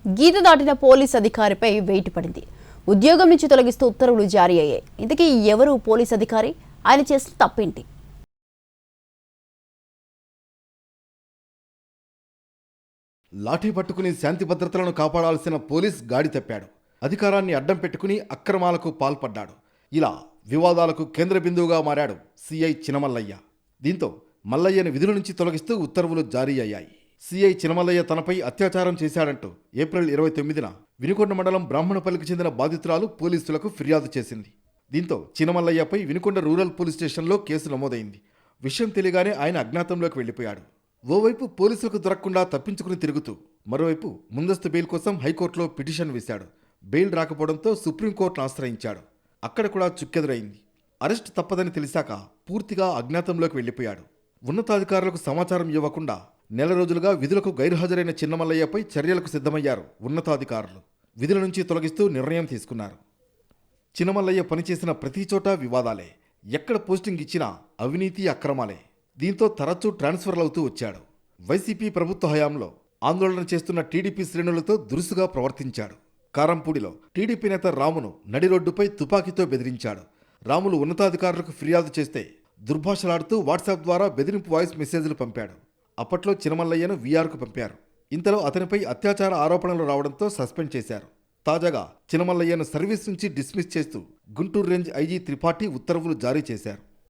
గీత దాటిన police అధికారిపై wait పడింది. ఉద్యోగం నుంచి తొలగిస్తూ ఉత్తర్వులు జారీ అయ్యాయి. ఇంతకీ ఎవరు పోలీస్ అధికారి? ఆయన చేసిన తప్పేంటి? లాఠీ పట్టుకుని శాంతి భద్రతలను కాపాడాల్సిన పోలీస్ గాడి తప్పాడు. అధికారాన్ని అడ్డం పెట్టుకుని అక్రమాలకు పాల్పడ్డాడు. ఇలా వివాదాలకు కేంద్ర బిందువుగా మారాడు సిఐ చినమల్లయ్య. దీంతో మల్లయ్యను విధుల నుంచి తొలగిస్తూ ఉత్తర్వులు జారీ అయ్యాయి. సిఐ చినమల్లయ్య తనపై అత్యాచారం చేశాడంటూ ఏప్రిల్ 29న వినుకొండ మండలం బ్రాహ్మణపల్లికి చెందిన బాధితురాలు పోలీసులకు ఫిర్యాదు చేసింది. దీంతో చినమల్లయ్యపై వినుకొండ రూరల్ పోలీస్ స్టేషన్లో కేసు నమోదైంది. విషయం తెలియగానే ఆయన అజ్ఞాతంలోకి వెళ్లిపోయాడు. ఓవైపు పోలీసులకు దొరకకుండా తప్పించుకుని తిరుగుతూ మరోవైపు ముందస్తు బెయిల్ కోసం హైకోర్టులో పిటిషన్ వేశాడు. బెయిల్ రాకపోవడంతో సుప్రీంకోర్టును ఆశ్రయించాడు. అక్కడ కూడా చుక్కెదురైంది. అరెస్ట్ తప్పదని తెలిసాక పూర్తిగా అజ్ఞాతంలోకి వెళ్లిపోయాడు. ఉన్నతాధికారులకు సమాచారం ఇవ్వకుండా నెల రోజులుగా విధులకు గైర్హాజరైన చిన్నమల్లయ్యపై చర్యలకు సిద్ధమయ్యారు ఉన్నతాధికారులు. విధుల నుంచి తొలగిస్తూ నిర్ణయం తీసుకున్నారు. చిన్నమల్లయ్య పనిచేసిన ప్రతి చోట వివాదాలే. ఎక్కడ పోస్టింగ్ ఇచ్చినా అవినీతి అక్రమాలే. దీంతో తరచూ ట్రాన్స్ఫర్లవుతూ వచ్చాడు. వైసీపీ ప్రభుత్వ హయాంలో ఆందోళన చేస్తున్న టీడీపీ శ్రేణులతో దురుసుగా ప్రవర్తించాడు. కారంపూడిలో టీడీపీ నేత రామును నడి రోడ్డుపై తుపాకీతో బెదిరించాడు. రాములు ఉన్నతాధికారులకు ఫిర్యాదు చేస్తే దుర్భాషలాడుతూ వాట్సాప్ ద్వారా బెదిరింపు వాయిస్ మెసేజ్లు పంపాడు. అప్పట్లో చినమల్లయ్యను వీఆర్కు పంపారు. ఇంతలో అతనిపై అత్యాచార ఆరోపణలు రావడంతో సస్పెండ్ చేశారు. తాజాగా చినమల్లయ్యను సర్వీస్ నుంచి డిస్మిస్ చేస్తూ గుంటూరు రేంజ్ ఐజీ త్రిపాఠి ఉత్తర్వులు జారీ చేశారు.